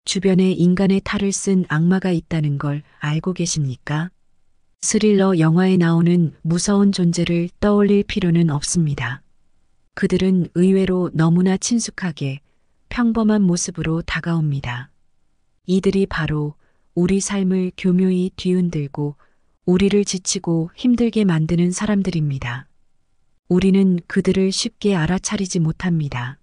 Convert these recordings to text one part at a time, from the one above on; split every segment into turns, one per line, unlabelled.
주변에 인간의 탈을 쓴 악마가 있다는 걸 알고 계십니까? 스릴러 영화에 나오는 무서운 존재를 떠올릴 필요는 없습니다. 그들은 의외로 너무나 친숙하게 평범한 모습으로 다가옵니다. 이들이 바로 우리 삶을 교묘히 뒤흔들고 우리를 지치고 힘들게 만드는 사람들입니다. 우리는 그들을 쉽게 알아차리지 못합니다.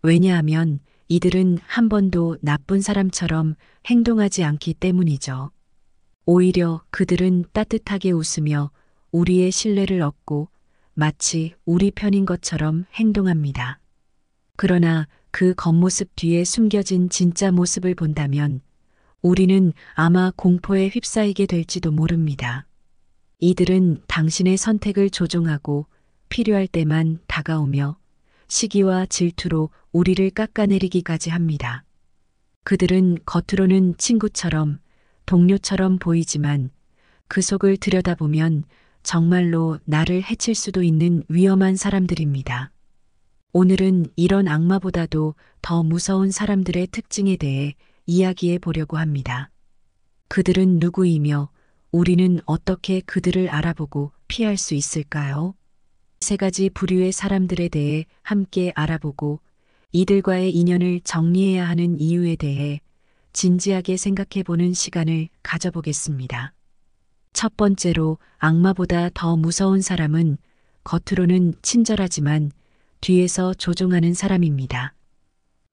왜냐하면 이들은 한 번도 나쁜 사람처럼 행동하지 않기 때문이죠. 오히려 그들은 따뜻하게 웃으며 우리의 신뢰를 얻고 마치 우리 편인 것처럼 행동합니다. 그러나 그 겉모습 뒤에 숨겨진 진짜 모습을 본다면 우리는 아마 공포에 휩싸이게 될지도 모릅니다. 이들은 당신의 선택을 조종하고 필요할 때만 다가오며 시기와 질투로 우리를 깎아내리기까지 합니다. 그들은 겉으로는 친구처럼 동료처럼 보이지만 그 속을 들여다보면 정말로 나를 해칠 수도 있는 위험한 사람들입니다. 오늘은 이런 악마보다도 더 무서운 사람들의 특징에 대해 이야기해 보려고 합니다. 그들은 누구이며 우리는 어떻게 그들을 알아보고 피할 수 있을까요? 세 가지 부류의 사람들에 대해 함께 알아보고 이들과의 인연을 정리해야 하는 이유에 대해 진지하게 생각해 보는 시간을 가져보겠습니다. 첫 번째로 악마보다 더 무서운 사람은 겉으로는 친절하지만 뒤에서 조종하는 사람입니다.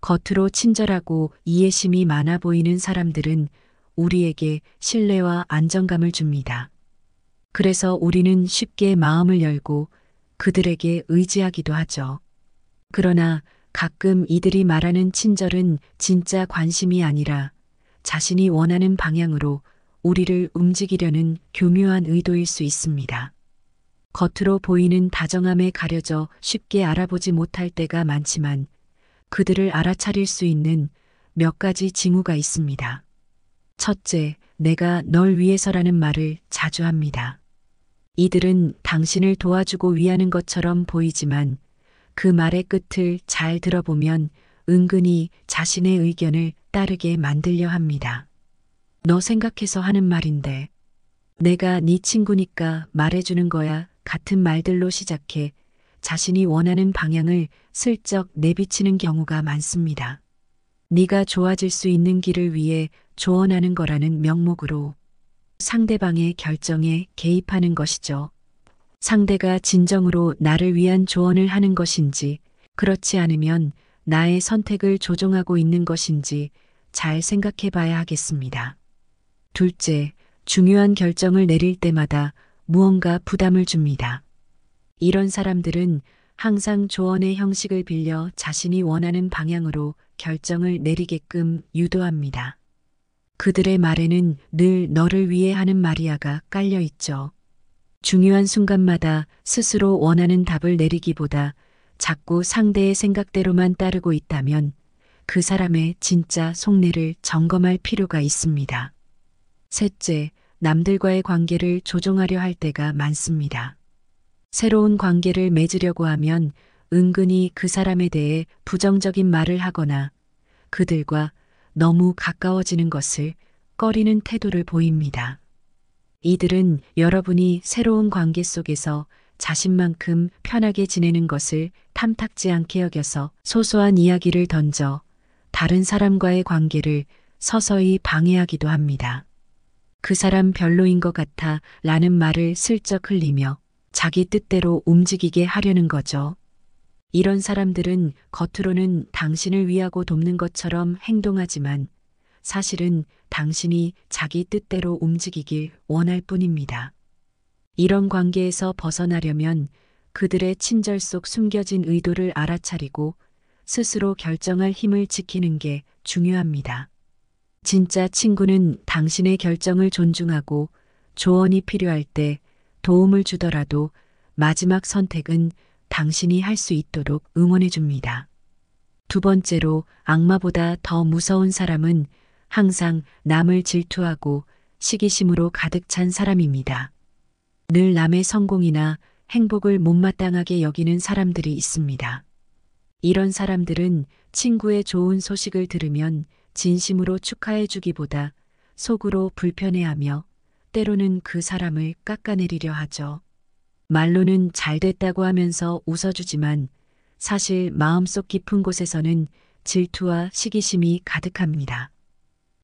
겉으로 친절하고 이해심이 많아 보이는 사람들은 우리에게 신뢰와 안정감을 줍니다. 그래서 우리는 쉽게 마음을 열고 그들에게 의지하기도 하죠. 그러나 가끔 이들이 말하는 친절은 진짜 관심이 아니라 자신이 원하는 방향으로 우리를 움직이려는 교묘한 의도일 수 있습니다. 겉으로 보이는 다정함에 가려져 쉽게 알아보지 못할 때가 많지만 그들을 알아차릴 수 있는 몇 가지 징후가 있습니다. 첫째, 내가 널 위해서라는 말을 자주 합니다. 이들은 당신을 도와주고 위하는 것처럼 보이지만 그 말의 끝을 잘 들어보면 은근히 자신의 의견을 따르게 만들려 합니다. 너 생각해서 하는 말인데 내가 네 친구니까 말해주는 거야 같은 말들로 시작해 자신이 원하는 방향을 슬쩍 내비치는 경우가 많습니다. 네가 좋아질 수 있는 길을 위해 조언하는 거라는 명목으로 상대방의 결정에 개입하는 것이죠. 상대가 진정으로 나를 위한 조언을 하는 것인지 그렇지 않으면 나의 선택을 조종하고 있는 것인지 잘 생각해 봐야 하겠습니다. 둘째, 중요한 결정을 내릴 때마다 무언가 부담을 줍니다. 이런 사람들은 항상 조언의 형식을 빌려 자신이 원하는 방향으로 결정을 내리게끔 유도합니다. 그들의 말에는 늘 너를 위해 하는 마리아가 깔려 있죠. 중요한 순간마다 스스로 원하는 답을 내리기보다 자꾸 상대의 생각대로만 따르고 있다면 그 사람의 진짜 속내를 점검할 필요가 있습니다. 셋째, 남들과의 관계를 조종하려 할 때가 많습니다. 새로운 관계를 맺으려고 하면 은근히 그 사람에 대해 부정적인 말을 하거나 그들과 너무 가까워지는 것을 꺼리는 태도를 보입니다. 이들은 여러분이 새로운 관계 속에서 자신만큼 편하게 지내는 것을 탐탁지 않게 여겨서 소소한 이야기를 던져 다른 사람과의 관계를 서서히 방해하기도 합니다. 그 사람 별로인 것 같아 라는 말을 슬쩍 흘리며 자기 뜻대로 움직이게 하려는 거죠. 이런 사람들은 겉으로는 당신을 위하고 돕는 것처럼 행동하지만 사실은 당신이 자기 뜻대로 움직이길 원할 뿐입니다. 이런 관계에서 벗어나려면 그들의 친절 속 숨겨진 의도를 알아차리고 스스로 결정할 힘을 지키는 게 중요합니다. 진짜 친구는 당신의 결정을 존중하고 조언이 필요할 때 도움을 주더라도 마지막 선택은 당신이 할 수 있도록 응원해 줍니다. 두 번째로 악마보다 더 무서운 사람은 항상 남을 질투하고 시기심으로 가득 찬 사람입니다. 늘 남의 성공이나 행복을 못마땅하게 여기는 사람들이 있습니다. 이런 사람들은 친구의 좋은 소식을 들으면 진심으로 축하해주기보다 속으로 불편해하며 때로는 그 사람을 깎아내리려 하죠. 말로는 잘 됐다고 하면서 웃어주지만 사실 마음속 깊은 곳에서는 질투와 시기심이 가득합니다.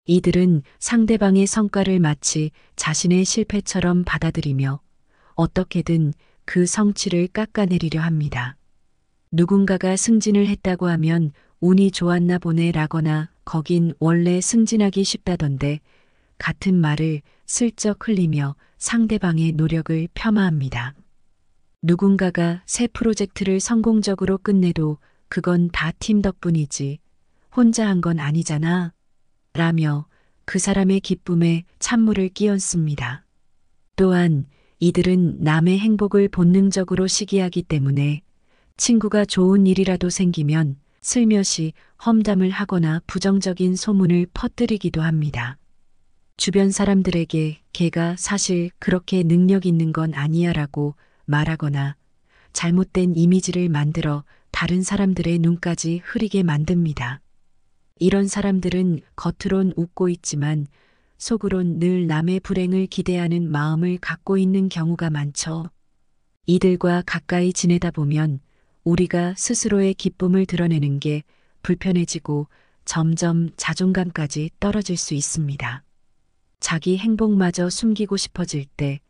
이들은 상대방의 성과를 마치 자신의 실패처럼 받아들이며 어떻게든 그 성취를 깎아내리려 합니다. 누군가가 승진을 했다고 하면 운이 좋았나 보네라거나 거긴 원래 승진하기 쉽다던데 같은 말을 슬쩍 흘리며 상대방의 노력을 폄하합니다. 누군가가 새 프로젝트를 성공적으로 끝내도 그건 다 팀 덕분이지 혼자 한 건 아니잖아 라며 그 사람의 기쁨에 찬물을 끼얹습니다. 또한 이들은 남의 행복을 본능적으로 시기하기 때문에 친구가 좋은 일이라도 생기면 슬며시 험담을 하거나 부정적인 소문을 퍼뜨리기도 합니다. 주변 사람들에게 걔가 사실 그렇게 능력 있는 건 아니야 라고 말하거나 잘못된 이미지를 만들어 다른 사람들의 눈까지 흐리게 만듭니다. 이런 사람들은 겉으론 웃고 있지만 속으론 늘 남의 불행을 기대하는 마음을 갖고 있는 경우가 많죠. 이들과 가까이 지내다 보면 우리가 스스로의 기쁨을 드러내는 게 불편해지고 점점 자존감까지 떨어질 수 있습니다. 자기 행복마저 숨기고 싶어질 때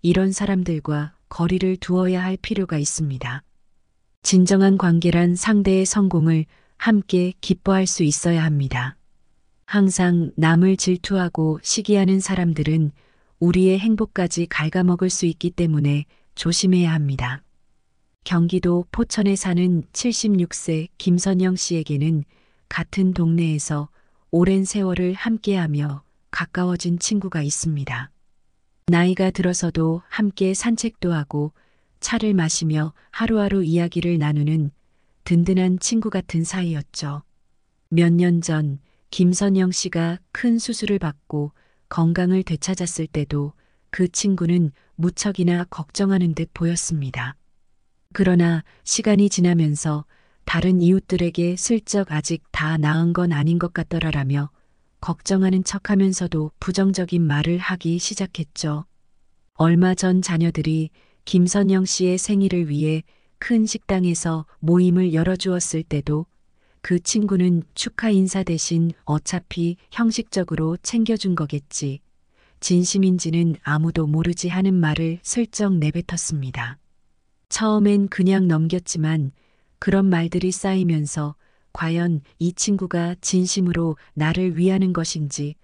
이런 사람들과 거리를 두어야 할 필요가 있습니다. 진정한 관계란 상대의 성공을 함께 기뻐할 수 있어야 합니다. 항상 남을 질투하고 시기하는 사람들은 우리의 행복까지 갉아먹을 수 있기 때문에 조심해야 합니다. 경기도 포천에 사는 76세 김선영 씨에게는 같은 동네에서 오랜 세월을 함께하며 가까워진 친구가 있습니다. 나이가 들어서도 함께 산책도 하고 차를 마시며 하루하루 이야기를 나누는 든든한 친구 같은 사이였죠. 몇 년 전 김선영 씨가 큰 수술을 받고 건강을 되찾았을 때도 그 친구는 무척이나 걱정하는 듯 보였습니다. 그러나 시간이 지나면서 다른 이웃들에게 슬쩍 아직 다 나은 건 아닌 것 같더라라며 걱정하는 척하면서도 부정적인 말을 하기 시작했죠. 얼마 전 자녀들이 김선영 씨의 생일을 위해 큰 식당에서 모임을 열어주었을 때도 그 친구는 축하 인사 대신 어차피 형식적으로 챙겨준 거겠지. 진심인지는 아무도 모르지 하는 말을 슬쩍 내뱉었습니다. 처음엔 그냥 넘겼지만 그런 말들이 쌓이면서 과연 이 친구가 진심으로 나를 위하는 것인지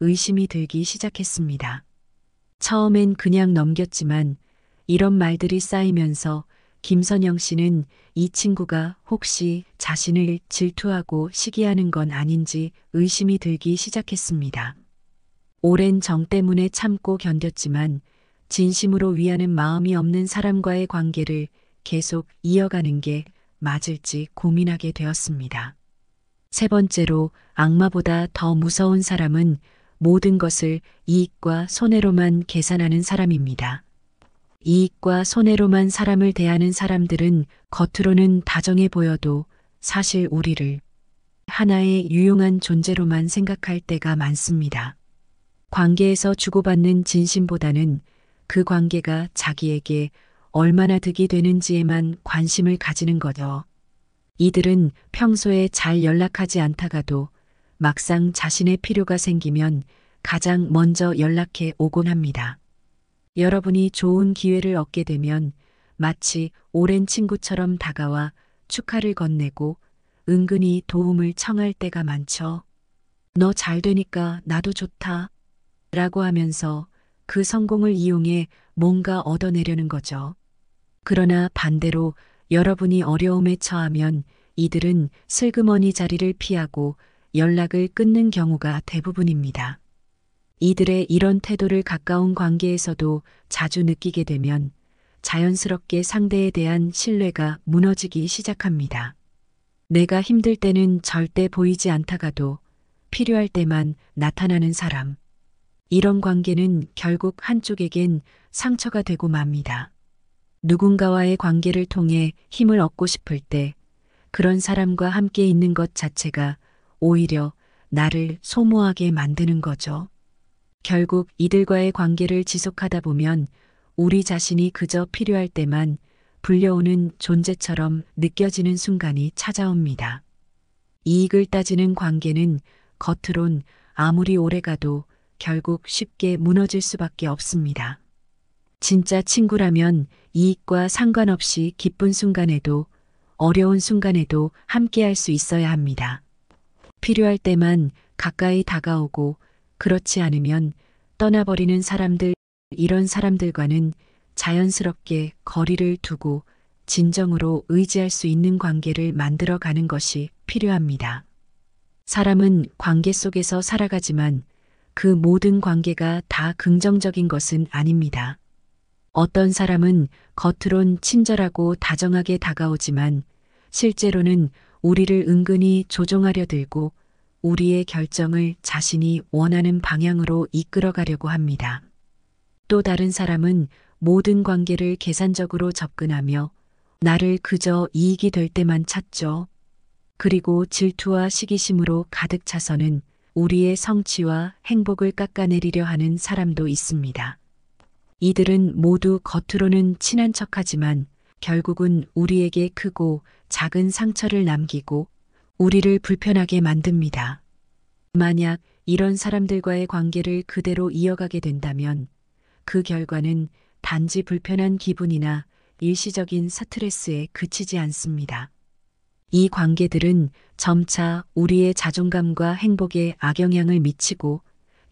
의심이 들기 시작했습니다. 처음엔 그냥 넘겼지만 이런 말들이 쌓이면서 김선영 씨는 이 친구가 혹시 자신을 질투하고 시기하는 건 아닌지 의심이 들기 시작했습니다. 오랜 정 때문에 참고 견뎠지만 진심으로 위하는 마음이 없는 사람과의 관계를 계속 이어가는 게 맞을지 고민하게 되었습니다. 세 번째로 악마보다 더 무서운 사람은 모든 것을 이익과 손해로만 계산하는 사람입니다. 이익과 손해로만 사람을 대하는 사람들은 겉으로는 다정해 보여도 사실 우리를 하나의 유용한 존재로만 생각할 때가 많습니다. 관계에서 주고받는 진심보다는 그 관계가 자기에게 얼마나 득이 되는지에만 관심을 가지는 거죠. 이들은 평소에 잘 연락하지 않다가도 막상 자신의 필요가 생기면 가장 먼저 연락해 오곤 합니다. 여러분이 좋은 기회를 얻게 되면 마치 오랜 친구처럼 다가와 축하를 건네고 은근히 도움을 청할 때가 많죠. 너 잘 되니까 나도 좋다 라고 하면서 그 성공을 이용해 뭔가 얻어내려는 거죠. 그러나 반대로 여러분이 어려움에 처하면 이들은 슬그머니 자리를 피하고 연락을 끊는 경우가 대부분입니다. 이들의 이런 태도를 가까운 관계에서도 자주 느끼게 되면 자연스럽게 상대에 대한 신뢰가 무너지기 시작합니다. 내가 힘들 때는 절대 보이지 않다가도 필요할 때만 나타나는 사람. 이런 관계는 결국 한쪽에겐 상처가 되고 맙니다. 누군가와의 관계를 통해 힘을 얻고 싶을 때 그런 사람과 함께 있는 것 자체가 오히려 나를 소모하게 만드는 거죠. 결국 이들과의 관계를 지속하다 보면 우리 자신이 그저 필요할 때만 불려오는 존재처럼 느껴지는 순간이 찾아옵니다. 이익을 따지는 관계는 겉으론 아무리 오래가도 결국 쉽게 무너질 수밖에 없습니다. 진짜 친구라면 이익과 상관없이 기쁜 순간에도 어려운 순간에도 함께할 수 있어야 합니다. 필요할 때만 가까이 다가오고 그렇지 않으면 떠나버리는 사람들, 이런 사람들과는 자연스럽게 거리를 두고 진정으로 의지할 수 있는 관계를 만들어 가는 것이 필요합니다. 사람은 관계 속에서 살아가지만 그 모든 관계가 다 긍정적인 것은 아닙니다. 어떤 사람은 겉으론 친절하고 다정하게 다가오지만 실제로는 우리를 은근히 조종하려 들고 우리의 결정을 자신이 원하는 방향으로 이끌어가려고 합니다. 또 다른 사람은 모든 관계를 계산적으로 접근하며 나를 그저 이익이 될 때만 찾죠. 그리고 질투와 시기심으로 가득 차서는 우리의 성취와 행복을 깎아내리려 하는 사람도 있습니다. 이들은 모두 겉으로는 친한 척하지만 결국은 우리에게 크고 작은 상처를 남기고 우리를 불편하게 만듭니다. 만약 이런 사람들과의 관계를 그대로 이어가게 된다면 그 결과는 단지 불편한 기분이나 일시적인 스트레스에 그치지 않습니다. 이 관계들은 점차 우리의 자존감과 행복에 악영향을 미치고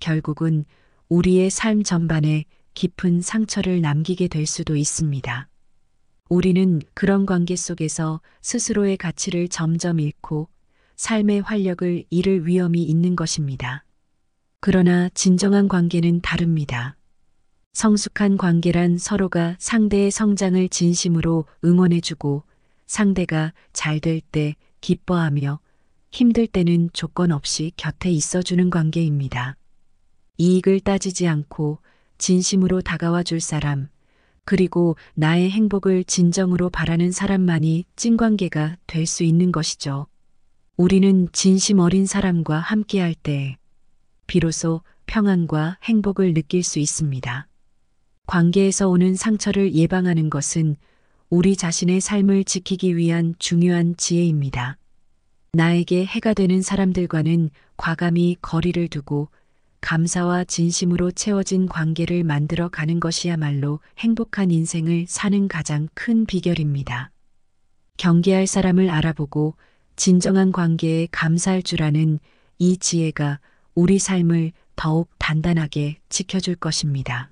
결국은 우리의 삶 전반에 깊은 상처를 남기게 될 수도 있습니다. 우리는 그런 관계 속에서 스스로의 가치를 점점 잃고 삶의 활력을 잃을 위험이 있는 것입니다. 그러나 진정한 관계는 다릅니다. 성숙한 관계란 서로가 상대의 성장을 진심으로 응원해주고 상대가 잘 될 때 기뻐하며 힘들 때는 조건 없이 곁에 있어주는 관계입니다. 이익을 따지지 않고 진심으로 다가와 줄 사람, 그리고 나의 행복을 진정으로 바라는 사람만이 찐관계가 될 수 있는 것이죠. 우리는 진심 어린 사람과 함께할 때 비로소 평안과 행복을 느낄 수 있습니다. 관계에서 오는 상처를 예방하는 것은 우리 자신의 삶을 지키기 위한 중요한 지혜입니다. 나에게 해가 되는 사람들과는 과감히 거리를 두고 감사와 진심으로 채워진 관계를 만들어 가는 것이야말로 행복한 인생을 사는 가장 큰 비결입니다. 경계할 사람을 알아보고 진정한 관계에 감사할 줄 아는 이 지혜가 우리 삶을 더욱 단단하게 지켜줄 것입니다.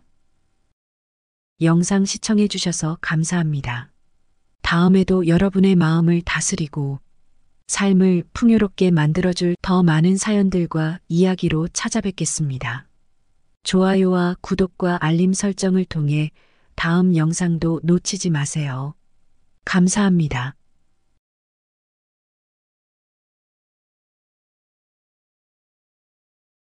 영상 시청해 주셔서 감사합니다. 다음에도 여러분의 마음을 다스리고 삶을 풍요롭게 만들어줄 더 많은 사연들과 이야기로 찾아뵙겠습니다. 좋아요와 구독과 알림 설정을 통해 다음 영상도 놓치지 마세요. 감사합니다.